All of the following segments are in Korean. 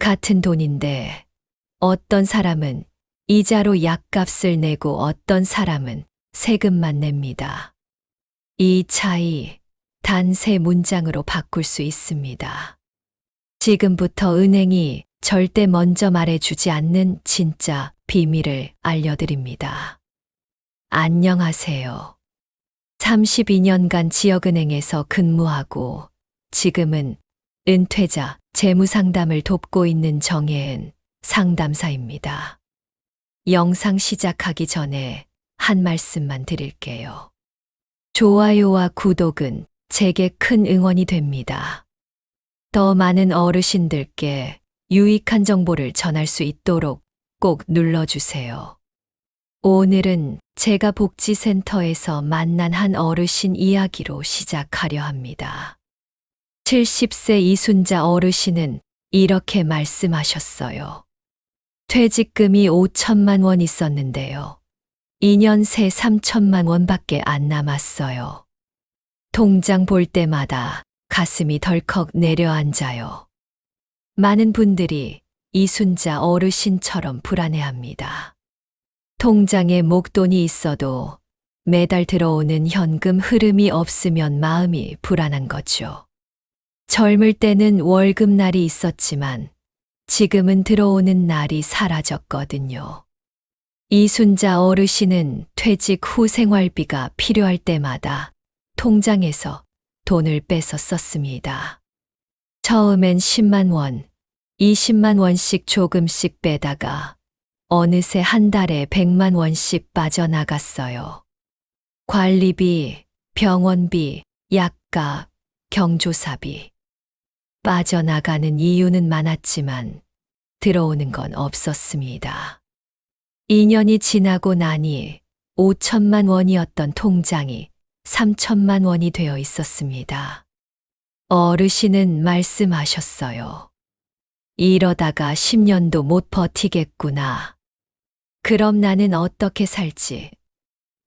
같은 돈인데 어떤 사람은 이자로 약값을 내고 어떤 사람은 세금만 냅니다. 이 차이 단 3문장으로 바꿀 수 있습니다. 지금부터 은행이 절대 먼저 말해주지 않는 진짜 비밀을 알려드립니다. 안녕하세요. 32년간 지역은행에서 근무하고 지금은 은퇴자 재무상담을 돕고 있는 정혜은 상담사입니다. 영상 시작하기 전에 한 말씀만 드릴게요. 좋아요와 구독은 제게 큰 응원이 됩니다. 더 많은 어르신들께 유익한 정보를 전할 수 있도록 꼭 눌러주세요. 오늘은 제가 복지센터에서 만난 한 어르신 이야기로 시작하려 합니다. 70세 이순자 어르신은 이렇게 말씀하셨어요. 퇴직금이 5천만 원 있었는데요. 2년 새 3천만 원밖에 안 남았어요. 통장 볼 때마다 가슴이 덜컥 내려앉아요. 많은 분들이 이순자 어르신처럼 불안해합니다. 통장에 목돈이 있어도 매달 들어오는 현금 흐름이 없으면 마음이 불안한 거죠. 젊을 때는 월급날이 있었지만 지금은 들어오는 날이 사라졌거든요. 이순자 어르신은 퇴직 후 생활비가 필요할 때마다 통장에서 돈을 빼서 썼습니다. 처음엔 10만 원, 20만 원씩 조금씩 빼다가 어느새 한 달에 100만 원씩 빠져나갔어요. 관리비, 병원비, 약값, 경조사비. 빠져나가는 이유는 많았지만 들어오는 건 없었습니다. 2년이 지나고 나니 5천만 원이었던 통장이 3천만 원이 되어 있었습니다. 어르신은 말씀하셨어요. 이러다가 10년도 못 버티겠구나. 그럼 나는 어떻게 살지?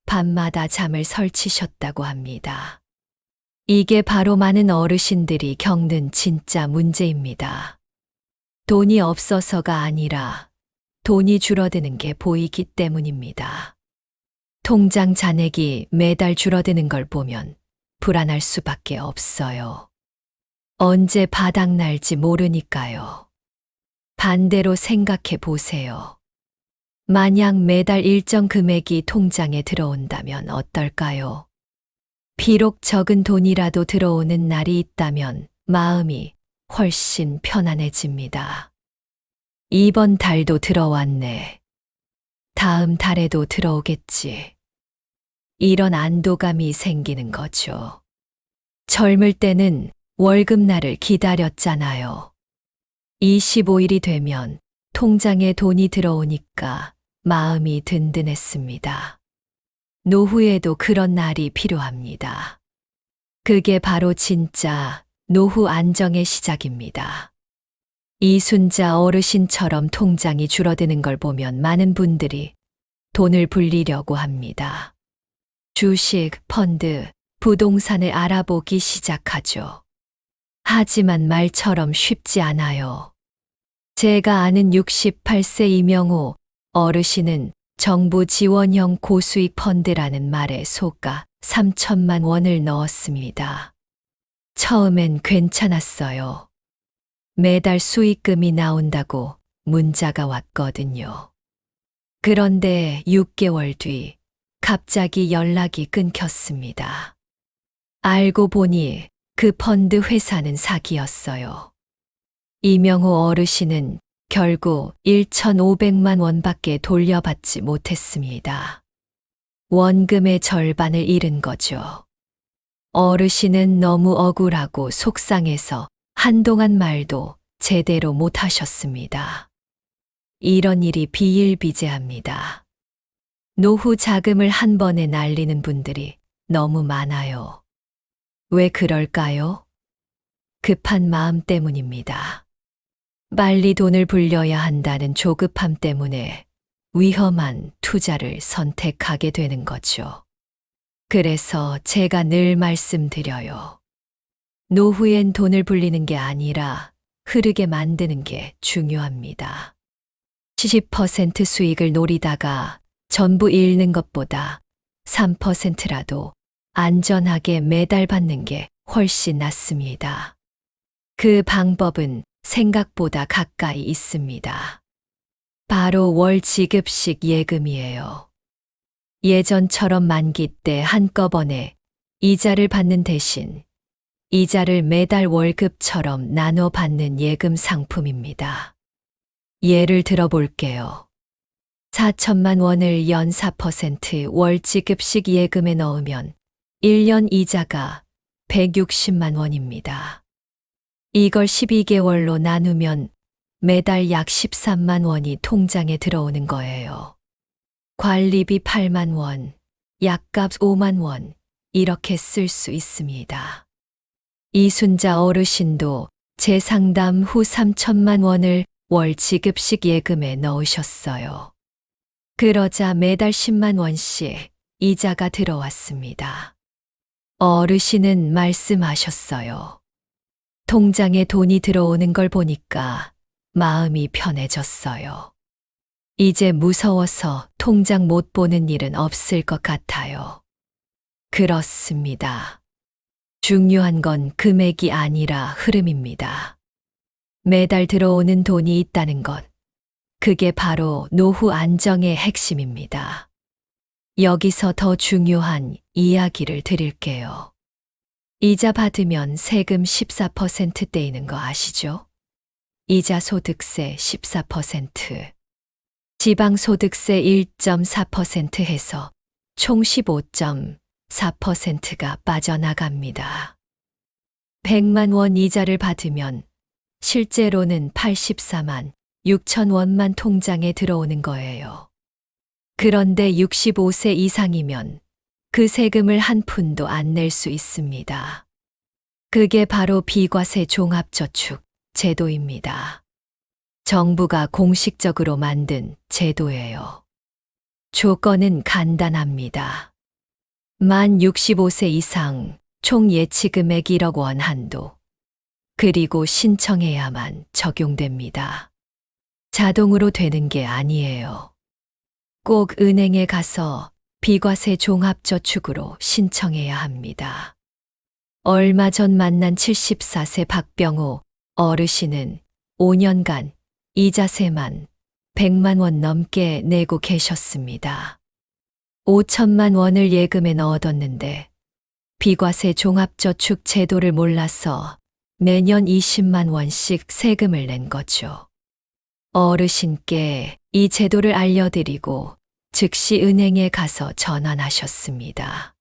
밤마다 잠을 설치셨다고 합니다. 이게 바로 많은 어르신들이 겪는 진짜 문제입니다. 돈이 없어서가 아니라 돈이 줄어드는 게 보이기 때문입니다. 통장 잔액이 매달 줄어드는 걸 보면 불안할 수밖에 없어요. 언제 바닥날지 모르니까요. 반대로 생각해 보세요. 만약 매달 일정 금액이 통장에 들어온다면 어떨까요? 비록 적은 돈이라도 들어오는 날이 있다면 마음이 훨씬 편안해집니다. 이번 달도 들어왔네. 다음 달에도 들어오겠지. 이런 안도감이 생기는 거죠. 젊을 때는 월급날을 기다렸잖아요. 25일이 되면 통장에 돈이 들어오니까 마음이 든든했습니다. 노후에도 그런 날이 필요합니다. 그게 바로 진짜 노후 안정의 시작입니다. 이순자 어르신처럼 통장이 줄어드는 걸 보면 많은 분들이 돈을 불리려고 합니다. 주식, 펀드, 부동산을 알아보기 시작하죠. 하지만 말처럼 쉽지 않아요. 제가 아는 68세 이명호 어르신은 정부 지원형 고수익 펀드라는 말에 속아 3천만 원을 넣었습니다. 처음엔 괜찮았어요. 매달 수익금이 나온다고 문자가 왔거든요. 그런데 6개월 뒤 갑자기 연락이 끊겼습니다. 알고 보니 그 펀드 회사는 사기였어요. 이명호 어르신은 결국 1,500만 원밖에 돌려받지 못했습니다. 원금의 절반을 잃은 거죠. 어르신은 너무 억울하고 속상해서 한동안 말도 제대로 못 하셨습니다. 이런 일이 비일비재합니다. 노후 자금을 한 번에 날리는 분들이 너무 많아요. 왜 그럴까요? 급한 마음 때문입니다. 빨리 돈을 불려야 한다는 조급함 때문에 위험한 투자를 선택하게 되는 거죠. 그래서 제가 늘 말씀드려요. 노후엔 돈을 불리는 게 아니라 흐르게 만드는 게 중요합니다. 70% 수익을 노리다가 전부 잃는 것보다 3%라도 안전하게 매달 받는 게 훨씬 낫습니다. 그 방법은 생각보다 가까이 있습니다. 바로 월 지급식 예금이에요. 예전처럼 만기 때 한꺼번에 이자를 받는 대신 이자를 매달 월급처럼 나눠 받는 예금 상품입니다. 예를 들어 볼게요. 4천만 원을 연 4% 지급식 예금에 넣으면 1년 이자가 160만 원입니다. 이걸 12개월로 나누면 매달 약 13만 원이 통장에 들어오는 거예요. 관리비 8만 원, 약값 5만 원, 이렇게 쓸 수 있습니다. 이순자 어르신도 재상담 후 3천만 원을 월 지급식 예금에 넣으셨어요. 그러자 매달 10만 원씩 이자가 들어왔습니다. 어르신은 말씀하셨어요. 통장에 돈이 들어오는 걸 보니까 마음이 편해졌어요. 이제 무서워서 통장 못 보는 일은 없을 것 같아요. 그렇습니다. 중요한 건 금액이 아니라 흐름입니다. 매달 들어오는 돈이 있다는 것. 그게 바로 노후 안정의 핵심입니다. 여기서 더 중요한 이야기를 드릴게요. 이자 받으면 세금 14% 떼이는 거 아시죠? 이자 소득세 14%, 지방소득세 1.4% 해서 총 15.4%가 빠져나갑니다. 100만 원 이자를 받으면 실제로는 84만 6천 원만 통장에 들어오는 거예요. 그런데 65세 이상이면 그 세금을 한 푼도 안 낼 수 있습니다. 그게 바로 비과세 종합저축 제도입니다. 정부가 공식적으로 만든 제도예요. 조건은 간단합니다. 만 65세 이상 총 예치금액 1억 원 한도. 그리고 신청해야만 적용됩니다. 자동으로 되는 게 아니에요. 꼭 은행에 가서 비과세 종합저축으로 신청해야 합니다. 얼마 전 만난 74세 박병호 어르신은 5년간 이자세만 100만 원 넘게 내고 계셨습니다. 5천만 원을 예금에 넣어뒀는데 비과세 종합저축 제도를 몰라서 매년 20만 원씩 세금을 낸 거죠. 어르신께 이 제도를 알려드리고 즉시 은행에 가서 전환하셨습니다.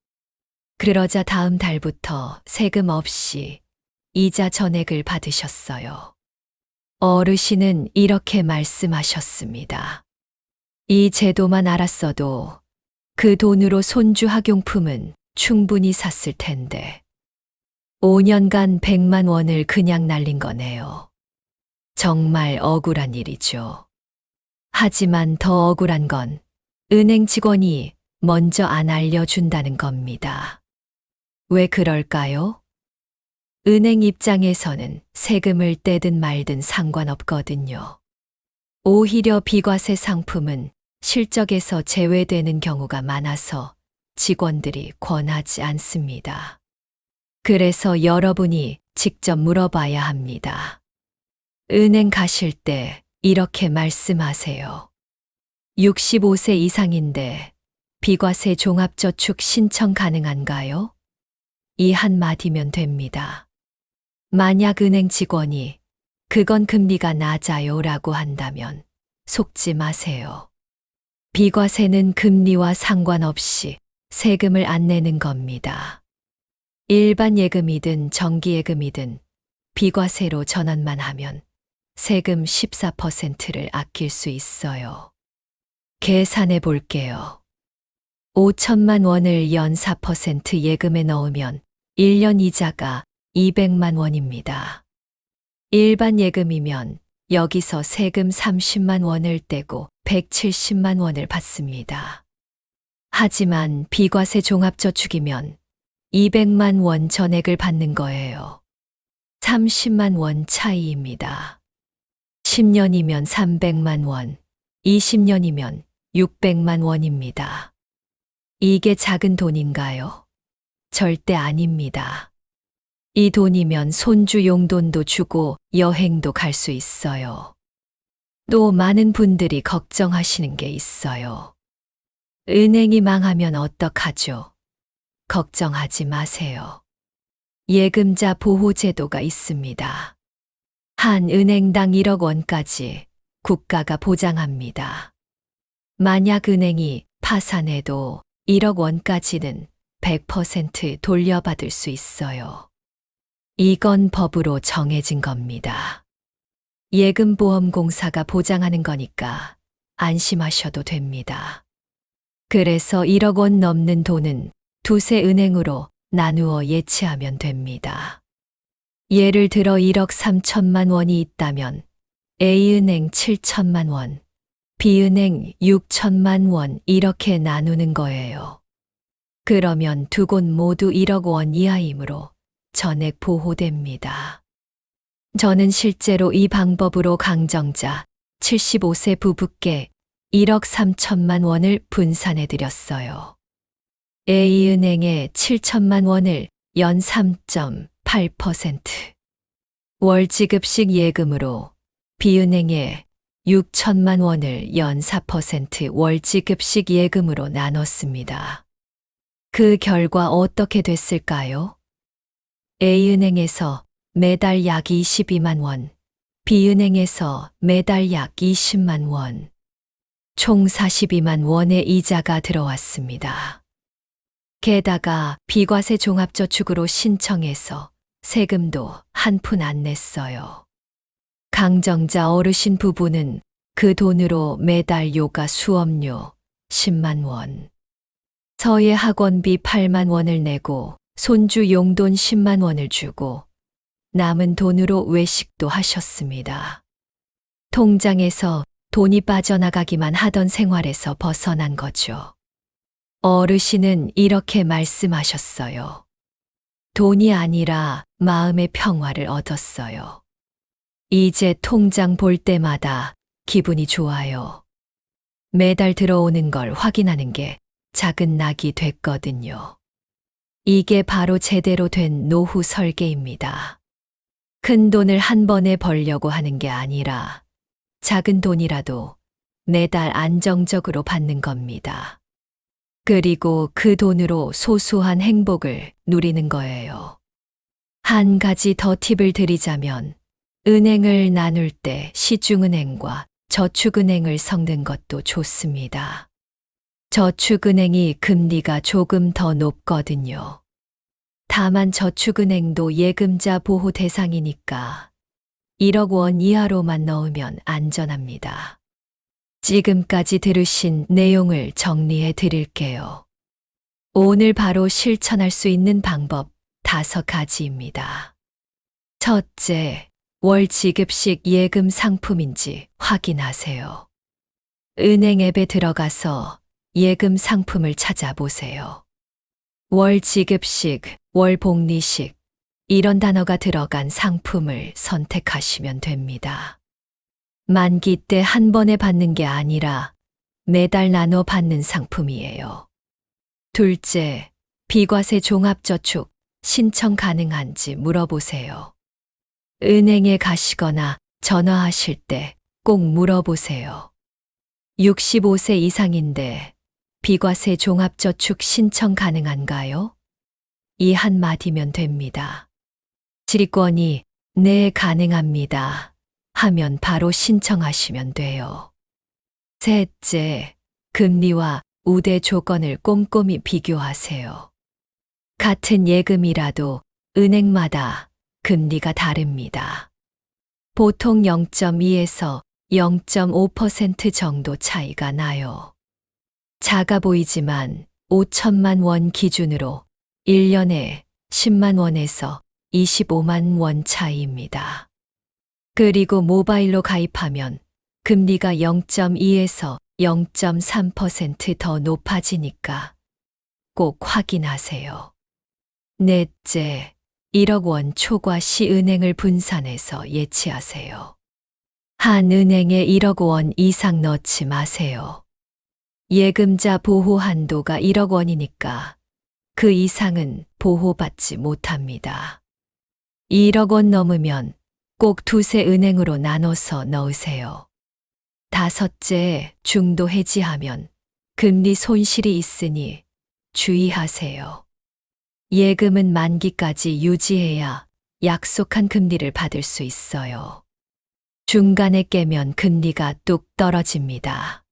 그러자 다음 달부터 세금 없이 이자 전액을 받으셨어요. 어르신은 이렇게 말씀하셨습니다. 이 제도만 알았어도 그 돈으로 손주 학용품은 충분히 샀을 텐데 5년간 100만 원을 그냥 날린 거네요. 정말 억울한 일이죠. 하지만 더 억울한 건 은행 직원이 먼저 안 알려준다는 겁니다. 왜 그럴까요? 은행 입장에서는 세금을 떼든 말든 상관없거든요. 오히려 비과세 상품은 실적에서 제외되는 경우가 많아서 직원들이 권하지 않습니다. 그래서 여러분이 직접 물어봐야 합니다. 은행 가실 때 이렇게 말씀하세요. 65세 이상인데 비과세 종합저축 신청 가능한가요? 이 한마디면 됩니다. 만약 은행 직원이 그건 금리가 낮아요 라고 한다면 속지 마세요. 비과세는 금리와 상관없이 세금을 안 내는 겁니다. 일반 예금이든 정기예금이든 비과세로 전환만 하면 세금 14%를 아낄 수 있어요. 계산해 볼게요. 5천만 원을 연 4% 예금에 넣으면 1년 이자가 200만 원입니다. 일반 예금이면 여기서 세금 30만 원을 떼고 170만 원을 받습니다. 하지만 비과세 종합저축이면 200만 원 전액을 받는 거예요. 30만 원 차이입니다. 10년이면 300만 원, 20년이면 600만 원입니다. 이게 작은 돈인가요? 절대 아닙니다. 이 돈이면 손주 용돈도 주고 여행도 갈 수 있어요. 또 많은 분들이 걱정하시는 게 있어요. 은행이 망하면 어떡하죠? 걱정하지 마세요. 예금자 보호제도가 있습니다. 한 은행당 1억 원까지 국가가 보장합니다. 만약 은행이 파산해도 1억 원까지는 100% 돌려받을 수 있어요. 이건 법으로 정해진 겁니다. 예금보험공사가 보장하는 거니까 안심하셔도 됩니다. 그래서 1억 원 넘는 돈은 두세 은행으로 나누어 예치하면 됩니다. 예를 들어 1억 3천만 원이 있다면 A은행 7천만 원, B은행 6천만 원 이렇게 나누는 거예요. 그러면 두 곳 모두 1억 원 이하이므로 전액 보호됩니다. 저는 실제로 이 방법으로 강정자 75세 부부께 1억 3천만 원을 분산해 드렸어요. A은행에 7천만 원을 연 3.8% 월지급식 예금으로, B은행에 6천만 원을 연 4% 월지급식 예금으로 나눴습니다. 그 결과 어떻게 됐을까요? A은행에서 매달 약 22만 원, B은행에서 매달 약 20만 원, 총 42만 원의 이자가 들어왔습니다. 게다가 비과세 종합저축으로 신청해서 세금도 한 푼 안 냈어요. 강정자 어르신 부부는 그 돈으로 매달 요가 수업료 10만 원, 서예 학원비 8만 원을 내고 손주 용돈 10만 원을 주고 남은 돈으로 외식도 하셨습니다. 통장에서 돈이 빠져나가기만 하던 생활에서 벗어난 거죠. 어르신은 이렇게 말씀하셨어요. 돈이 아니라 마음의 평화를 얻었어요. 이제 통장 볼 때마다 기분이 좋아요. 매달 들어오는 걸 확인하는 게 작은 낙이 됐거든요. 이게 바로 제대로 된 노후 설계입니다. 큰 돈을 한 번에 벌려고 하는 게 아니라 작은 돈이라도 매달 안정적으로 받는 겁니다. 그리고 그 돈으로 소소한 행복을 누리는 거예요. 한 가지 더 팁을 드리자면 은행을 나눌 때 시중은행과 저축은행을 섞는 것도 좋습니다. 저축은행이 금리가 조금 더 높거든요. 다만 저축은행도 예금자 보호 대상이니까 1억 원 이하로만 넣으면 안전합니다. 지금까지 들으신 내용을 정리해 드릴게요. 오늘 바로 실천할 수 있는 방법 5가지입니다. 첫째, 월 지급식 예금 상품인지 확인하세요. 은행 앱에 들어가서 예금 상품을 찾아보세요. 월 지급식, 월 복리식, 이런 단어가 들어간 상품을 선택하시면 됩니다. 만기 때 한 번에 받는 게 아니라 매달 나눠 받는 상품이에요. 둘째, 비과세 종합저축 신청 가능한지 물어보세요. 은행에 가시거나 전화하실 때 꼭 물어보세요. 65세 이상인데 비과세 종합저축 신청 가능한가요? 이 한마디면 됩니다. 질의권이 네, 가능합니다 하면 바로 신청하시면 돼요. 셋째, 금리와 우대 조건을 꼼꼼히 비교하세요. 같은 예금이라도 은행마다 금리가 다릅니다. 보통 0.2에서 0.5% 정도 차이가 나요. 작아 보이지만 5천만 원 기준으로 1년에 10만 원에서 25만 원 차이입니다. 그리고 모바일로 가입하면 금리가 0.2에서 0.3% 더 높아지니까 꼭 확인하세요. 넷째, 1억 원 초과 시 은행을 분산해서 예치하세요. 한 은행에 1억 원 이상 넣지 마세요. 예금자 보호 한도가 1억 원이니까 그 이상은 보호받지 못합니다. 1억 원 넘으면 꼭 두세 은행으로 나눠서 넣으세요. 다섯째, 중도 해지하면 금리 손실이 있으니 주의하세요. 예금은 만기까지 유지해야 약속한 금리를 받을 수 있어요. 중간에 깨면 금리가 뚝 떨어집니다.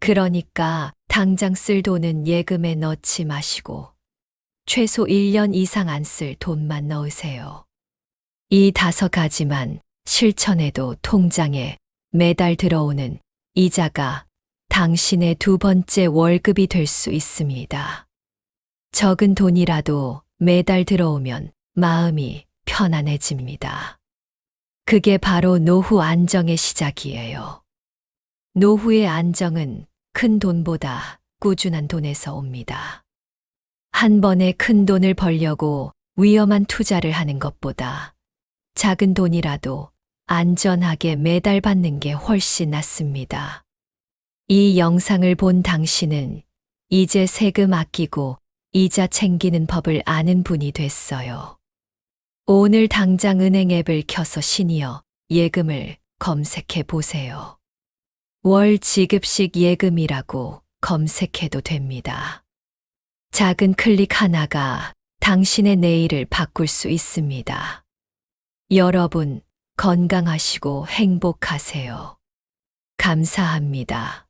그러니까 당장 쓸 돈은 예금에 넣지 마시고 최소 1년 이상 안 쓸 돈만 넣으세요. 이 5가지만 실천해도 통장에 매달 들어오는 이자가 당신의 두 번째 월급이 될 수 있습니다. 적은 돈이라도 매달 들어오면 마음이 편안해집니다. 그게 바로 노후 안정의 시작이에요. 노후의 안정은 큰 돈보다 꾸준한 돈에서 옵니다. 한 번에 큰 돈을 벌려고 위험한 투자를 하는 것보다 작은 돈이라도 안전하게 매달 받는 게 훨씬 낫습니다. 이 영상을 본 당신은 이제 세금 아끼고 이자 챙기는 법을 아는 분이 됐어요. 오늘 당장 은행 앱을 켜서 시니어 예금을 검색해 보세요. 월 지급식 예금이라고 검색해도 됩니다. 작은 클릭 하나가 당신의 내일을 바꿀 수 있습니다. 여러분, 건강하시고 행복하세요. 감사합니다.